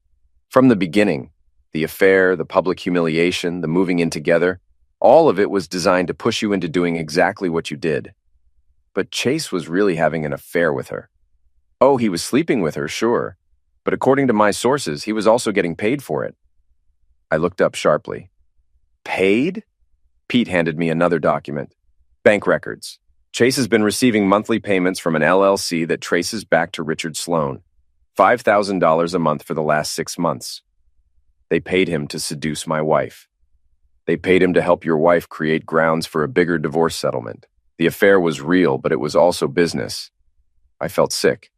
From the beginning, the affair, the public humiliation, the moving in together, all of it was designed to push you into doing exactly what you did. But Chase was really having an affair with her. Oh, he was sleeping with her, sure. But according to my sources, he was also getting paid for it. I looked up sharply. Paid? Pete handed me another document. Bank records. Chase has been receiving monthly payments from an LLC that traces back to Richard Sloan. $5,000 a month for the last 6 months. They paid him to seduce my wife. They paid him to help your wife create grounds for a bigger divorce settlement. The affair was real, but it was also business. I felt sick.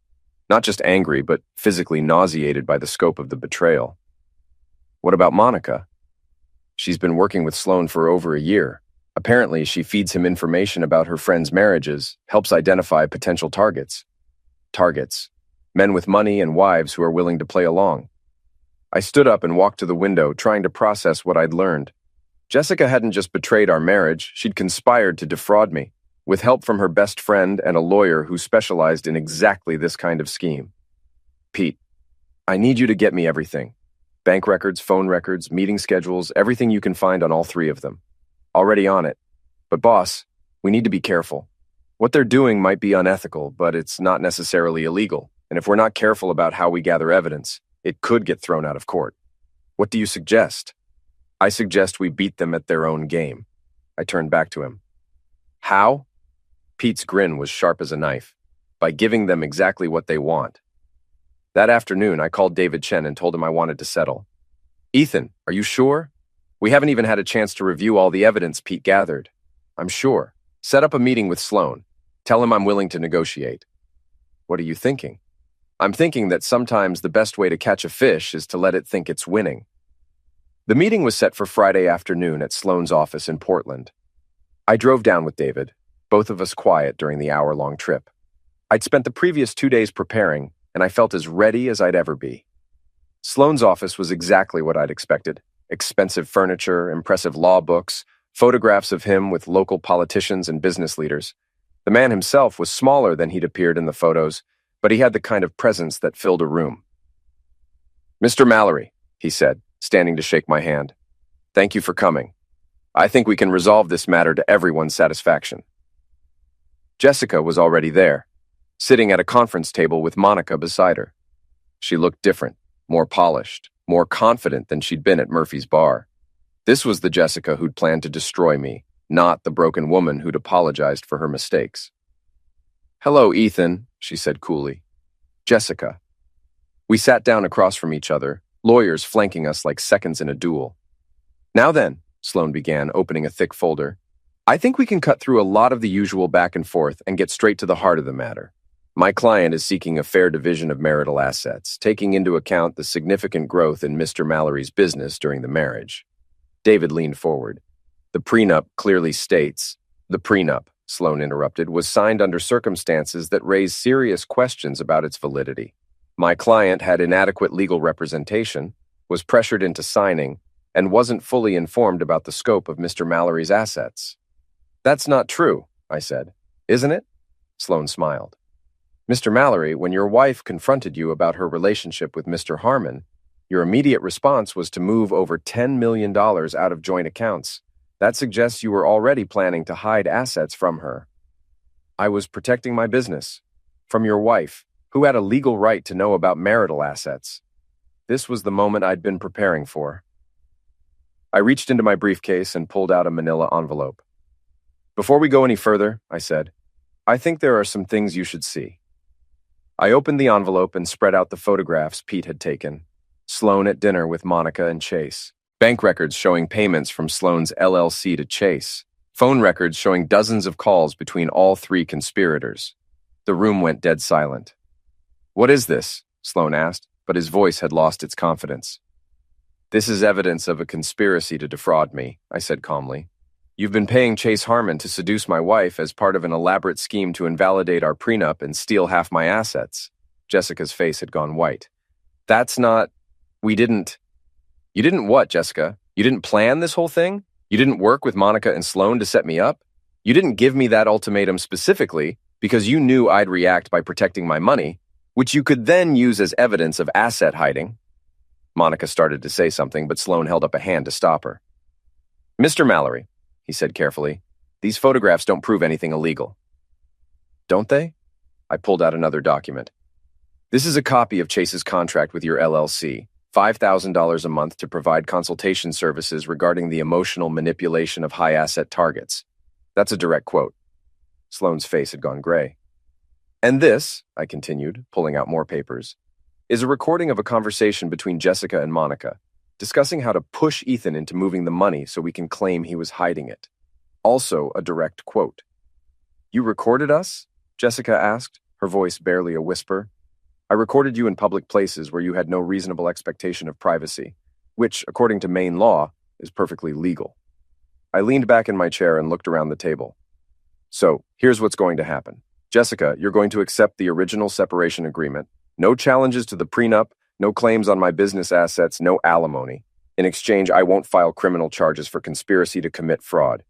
Not just angry, but physically nauseated by the scope of the betrayal. What about Monica? She's been working with Sloan for over a year. Apparently, she feeds him information about her friends' marriages, helps identify potential targets. Targets. Men with money and wives who are willing to play along. I stood up and walked to the window, trying to process what I'd learned. Jessica hadn't just betrayed our marriage, she'd conspired to defraud me, with help from her best friend and a lawyer who specialized in exactly this kind of scheme. Pete, I need you to get me everything. Bank records, phone records, meeting schedules, everything you can find on all 3 of them. Already on it. But boss, we need to be careful. What they're doing might be unethical, but it's not necessarily illegal. And if we're not careful about how we gather evidence, it could get thrown out of court. What do you suggest? I suggest we beat them at their own game. I turned back to him. How? Pete's grin was sharp as a knife. By giving them exactly what they want. That afternoon, I called David Chen and told him I wanted to settle. Ethan, are you sure? We haven't even had a chance to review all the evidence Pete gathered. I'm sure. Set up a meeting with Sloan. Tell him I'm willing to negotiate. What are you thinking? I'm thinking that sometimes the best way to catch a fish is to let it think it's winning. The meeting was set for Friday afternoon at Sloan's office in Portland. I drove down with David, both of us quiet during the hour-long trip. I'd spent the previous 2 days preparing, and I felt as ready as I'd ever be. Sloan's office was exactly what I'd expected. Expensive furniture, impressive law books, photographs of him with local politicians and business leaders. The man himself was smaller than he'd appeared in the photos, but he had the kind of presence that filled a room. Mr. Mallory, he said, standing to shake my hand. Thank you for coming. I think we can resolve this matter to everyone's satisfaction. Jessica was already there, sitting at a conference table with Monica beside her. She looked different, more polished, more confident than she'd been at Murphy's bar. This was the Jessica who'd planned to destroy me, not the broken woman who'd apologized for her mistakes. Hello, Ethan, she said coolly. Jessica. We sat down across from each other, lawyers flanking us like seconds in a duel. Now then, Sloan began, opening a thick folder, I think we can cut through a lot of the usual back and forth and get straight to the heart of the matter. My client is seeking a fair division of marital assets, taking into account the significant growth in Mr. Mallory's business during the marriage. David leaned forward. The prenup clearly states, The prenup, Sloan interrupted, was signed under circumstances that raise serious questions about its validity. My client had inadequate legal representation, was pressured into signing, and wasn't fully informed about the scope of Mr. Mallory's assets. That's not true, I said. Isn't it? Sloan smiled. Mr. Mallory, when your wife confronted you about her relationship with Mr. Harmon, your immediate response was to move over $10 million out of joint accounts. That suggests you were already planning to hide assets from her. I was protecting my business from your wife, who had a legal right to know about marital assets. This was the moment I'd been preparing for. I reached into my briefcase and pulled out a manila envelope. Before we go any further, I said, I think there are some things you should see. I opened the envelope and spread out the photographs Pete had taken. Sloan at dinner with Monica and Chase. Bank records showing payments from Sloan's LLC to Chase. Phone records showing dozens of calls between all three conspirators. The room went dead silent. What is this? Sloan asked, but his voice had lost its confidence. This is evidence of a conspiracy to defraud me, I said calmly. You've been paying Chase Harmon to seduce my wife as part of an elaborate scheme to invalidate our prenup and steal half my assets. Jessica's face had gone white. That's not... You didn't what, Jessica? You didn't plan this whole thing? You didn't work with Monica and Sloan to set me up? You didn't give me that ultimatum specifically because you knew I'd react by protecting my money, which you could then use as evidence of asset hiding. Monica started to say something, but Sloan held up a hand to stop her. Mr. Mallory, he said carefully, these photographs don't prove anything illegal. Don't they? I pulled out another document. This is a copy of Chase's contract with your LLC, $5,000 a month to provide consultation services regarding the emotional manipulation of high-asset targets. That's a direct quote. Sloan's face had gone gray. And this, I continued, pulling out more papers, is a recording of a conversation between Jessica and Monica, discussing how to push Ethan into moving the money so we can claim he was hiding it. Also a direct quote. You recorded us? Jessica asked, her voice barely a whisper. I recorded you in public places where you had no reasonable expectation of privacy, which, according to Maine law, is perfectly legal. I leaned back in my chair and looked around the table. So, here's what's going to happen. Jessica, you're going to accept the original separation agreement. No challenges to the prenup, no claims on my business assets, no alimony. In exchange, I won't file criminal charges for conspiracy to commit fraud.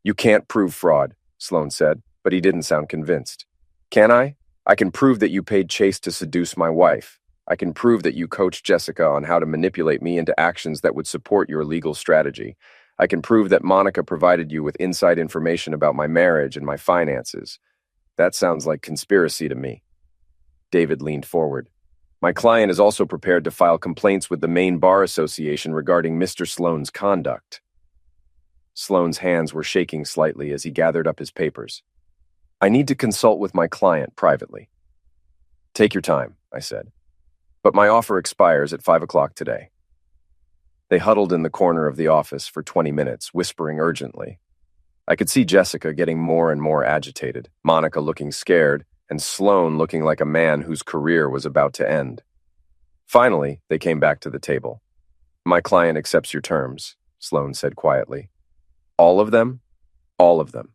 You can't prove fraud, Sloan said, but he didn't sound convinced. Can I? I can prove that you paid Chase to seduce my wife. I can prove that you coached Jessica on how to manipulate me into actions that would support your legal strategy. I can prove that Monica provided you with inside information about my marriage and my finances. That sounds like conspiracy to me. David leaned forward. My client is also prepared to file complaints with the Maine Bar Association regarding Mr. Sloan's conduct. Sloan's hands were shaking slightly as he gathered up his papers. I need to consult with my client privately. Take your time, I said. But my offer expires at 5 o'clock today. They huddled in the corner of the office for 20 minutes, whispering urgently. I could see Jessica getting more and more agitated, Monica looking scared, and Sloan looking like a man whose career was about to end. Finally, they came back to the table. My client accepts your terms, Sloan said quietly. All of them? All of them.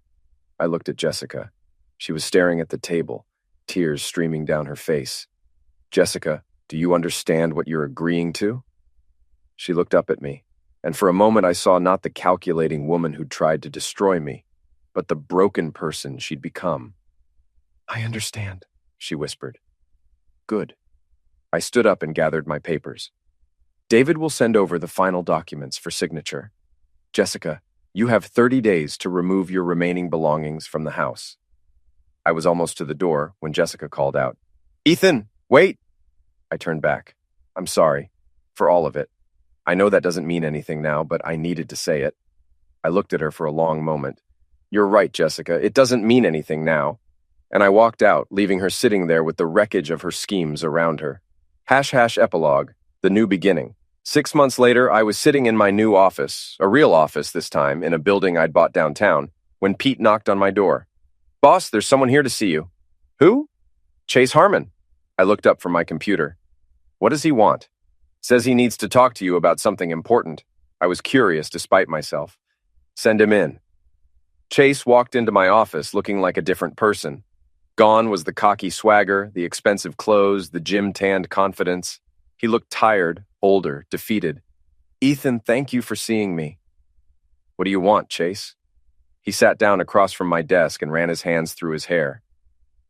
I looked at Jessica. She was staring at the table, tears streaming down her face. Jessica, do you understand what you're agreeing to? She looked up at me, and for a moment I saw not the calculating woman who'd tried to destroy me, but the broken person she'd become. I understand, she whispered. Good. I stood up and gathered my papers. David will send over the final documents for signature. Jessica, you have 30 days to remove your remaining belongings from the house. I was almost to the door when Jessica called out, Ethan, wait! I turned back. I'm sorry. For all of it. I know that doesn't mean anything now, but I needed to say it. I looked at her for a long moment. You're right, Jessica. It doesn't mean anything now. And I walked out, leaving her sitting there with the wreckage of her schemes around her. Epilogue, the new beginning. 6 months later, I was sitting in my new office, a real office this time, in a building I'd bought downtown, when Pete knocked on my door. "Boss, there's someone here to see you." "Who?" "Chase Harmon." I looked up from my computer. "What does he want?" "Says he needs to talk to you about something important." I was curious despite myself. "Send him in." Chase walked into my office looking like a different person. Gone was the cocky swagger, the expensive clothes, the gym-tanned confidence. He looked tired, older, defeated. "Ethan, thank you for seeing me." "What do you want, Chase?" He sat down across from my desk and ran his hands through his hair.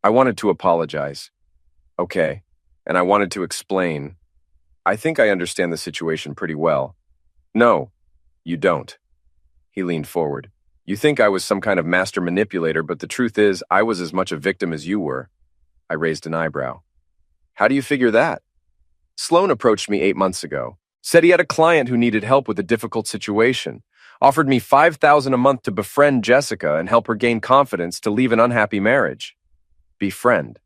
"I wanted to apologize." "Okay." "And I wanted to explain. I think I understand the situation pretty well." "No, you don't." He leaned forward. "You think I was some kind of master manipulator, but the truth is, I was as much a victim as you were." I raised an eyebrow. "How do you figure that?" "Sloan approached me 8 months ago, said he had a client who needed help with a difficult situation, offered me $5,000 a month to befriend Jessica and help her gain confidence to leave an unhappy marriage." "Befriend."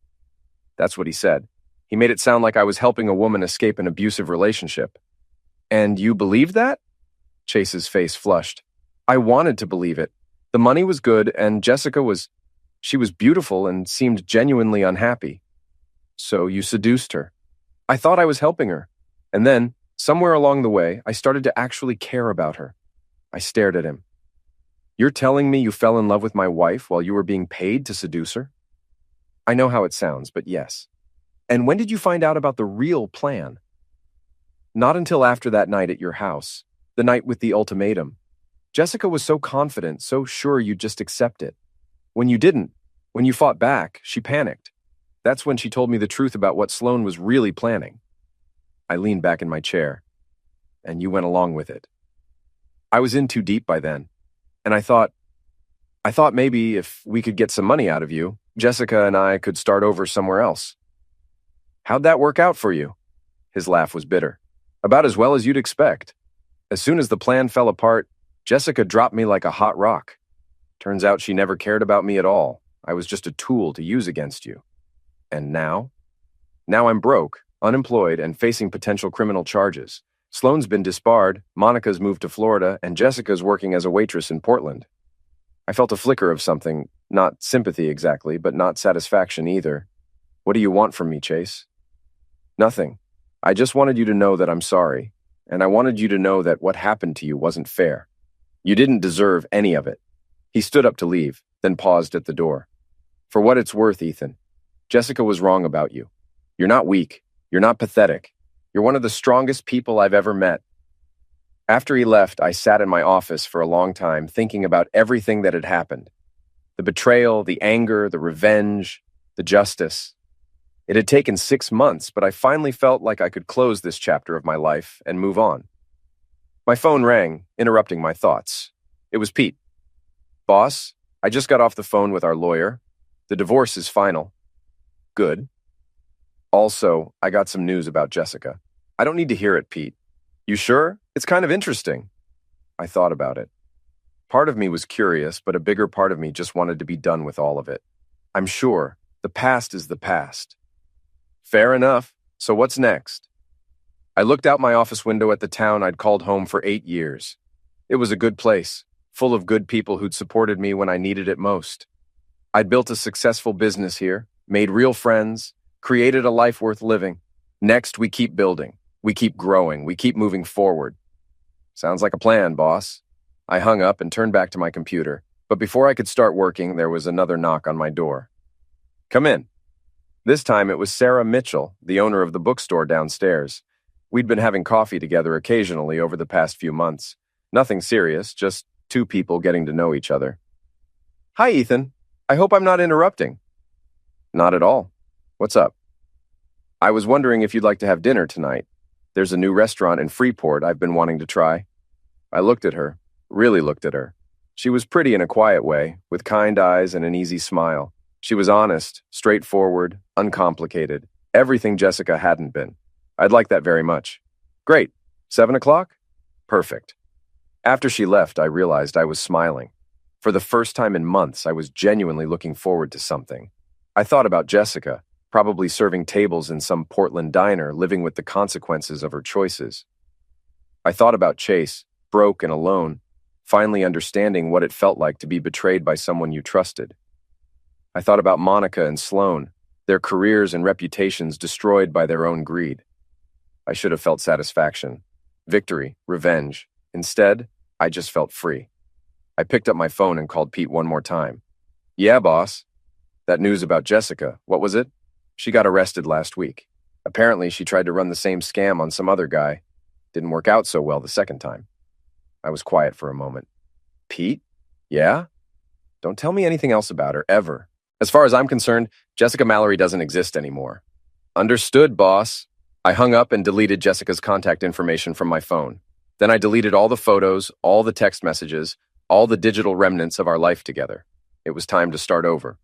That's what he said. He made it sound like I was helping a woman escape an abusive relationship. "And you believed that?" Chase's face flushed. "I wanted to believe it. The money was good, and she was beautiful and seemed genuinely unhappy. So you seduced her. I thought I was helping her. And then, somewhere along the way, I started to actually care about her." I stared at him. "You're telling me you fell in love with my wife while you were being paid to seduce her?" "I know how it sounds, but yes." "And when did you find out about the real plan?" "Not until after that night at your house, the night with the ultimatum. Jessica was so confident, so sure you'd just accept it. When you didn't, when you fought back, she panicked. That's when she told me the truth about what Sloan was really planning." I leaned back in my chair. "And you went along with it." "I was in too deep by then. And I thought maybe if we could get some money out of you, Jessica and I could start over somewhere else." "How'd that work out for you?" His laugh was bitter. "About as well as you'd expect. As soon as the plan fell apart, Jessica dropped me like a hot rock. Turns out she never cared about me at all. I was just a tool to use against you. And now? Now I'm broke, unemployed, and facing potential criminal charges. Sloan's been disbarred, Monica's moved to Florida, and Jessica's working as a waitress in Portland." I felt a flicker of something, not sympathy exactly, but not satisfaction either. "What do you want from me, Chase?" "Nothing. I just wanted you to know that I'm sorry, and I wanted you to know that what happened to you wasn't fair. You didn't deserve any of it." He stood up to leave, then paused at the door. "For what it's worth, Ethan, Jessica was wrong about you. You're not weak. You're not pathetic. You're one of the strongest people I've ever met." After he left, I sat in my office for a long time thinking about everything that had happened. The betrayal, the anger, the revenge, the justice. It had taken 6 months, but I finally felt like I could close this chapter of my life and move on. My phone rang, interrupting my thoughts. It was Pete. "Boss, I just got off the phone with our lawyer. The divorce is final." "Good. Also, I got some news about Jessica." "I don't need to hear it, Pete." "You sure? It's kind of interesting." I thought about it. Part of me was curious, but a bigger part of me just wanted to be done with all of it. "I'm sure. The past is the past." "Fair enough. So what's next?" I looked out my office window at the town I'd called home for 8 years. It was a good place, full of good people who'd supported me when I needed it most. I'd built a successful business here, made real friends, created a life worth living. Next, we keep building. We keep growing. We keep moving forward. "Sounds like a plan, boss." I hung up and turned back to my computer, but before I could start working, there was another knock on my door. "Come in." This time it was Sarah Mitchell, the owner of the bookstore downstairs. We'd been having coffee together occasionally over the past few months. Nothing serious, just two people getting to know each other. "Hi, Ethan. I hope I'm not interrupting." "Not at all. What's up?" "I was wondering if you'd like to have dinner tonight. There's a new restaurant in Freeport I've been wanting to try." I looked at her, really looked at her. She was pretty in a quiet way, with kind eyes and an easy smile. She was honest, straightforward, uncomplicated, everything Jessica hadn't been. I'd like that very much. "Great. 7 o'clock? Perfect." After she left, I realized I was smiling. For the first time in months, I was genuinely looking forward to something. I thought about Jessica, probably serving tables in some Portland diner, living with the consequences of her choices. I thought about Chase, broke and alone, finally understanding what it felt like to be betrayed by someone you trusted. I thought about Monica and Sloan, their careers and reputations destroyed by their own greed. I should have felt satisfaction, victory, revenge. Instead, I just felt free. I picked up my phone and called Pete one more time. Yeah, boss. That news about Jessica, what was it? She got arrested last week. Apparently, she tried to run the same scam on some other guy. Didn't work out so well the second time. I was quiet for a moment. Pete? Yeah? Don't tell me anything else about her, ever. As far as I'm concerned, Jessica Mallory doesn't exist anymore. Understood, boss. I hung up and deleted Jessica's contact information from my phone. Then I deleted all the photos, all the text messages, all the digital remnants of our life together. It was time to start over.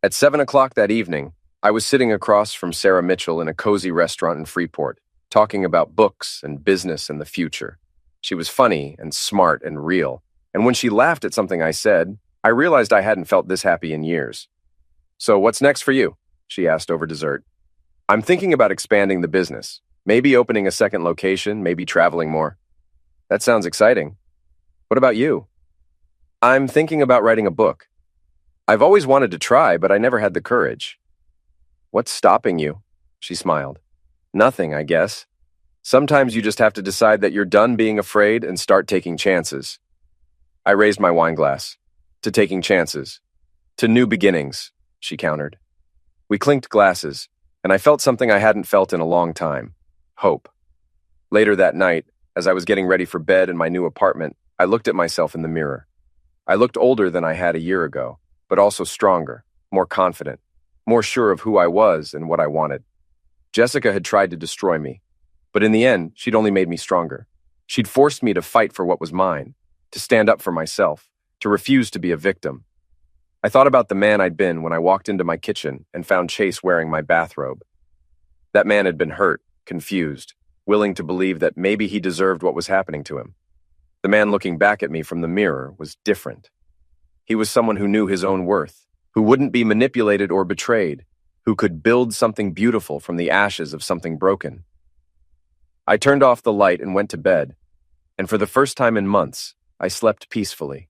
At 7 o'clock that evening, I was sitting across from Sarah Mitchell in a cozy restaurant in Freeport, talking about books and business and the future. She was funny and smart and real, and when she laughed at something I said, I realized I hadn't felt this happy in years. So what's next for you? She asked over dessert. I'm thinking about expanding the business, maybe opening a second location, maybe traveling more. That sounds exciting. What about you? I'm thinking about writing a book. I've always wanted to try, but I never had the courage. What's stopping you? She smiled. Nothing, I guess. Sometimes you just have to decide that you're done being afraid and start taking chances. I raised my wine glass. To taking chances. To new beginnings, she countered. We clinked glasses, and I felt something I hadn't felt in a long time. Hope. Later that night, as I was getting ready for bed in my new apartment, I looked at myself in the mirror. I looked older than I had a year ago, but also stronger, more confident, more sure of who I was and what I wanted. Jessica had tried to destroy me, but in the end, she'd only made me stronger. She'd forced me to fight for what was mine, to stand up for myself, to refuse to be a victim. I thought about the man I'd been when I walked into my kitchen and found Chase wearing my bathrobe. That man had been hurt, confused, willing to believe that maybe he deserved what was happening to him. The man looking back at me from the mirror was different. He was someone who knew his own worth, who wouldn't be manipulated or betrayed, who could build something beautiful from the ashes of something broken. I turned off the light and went to bed, and for the first time in months, I slept peacefully.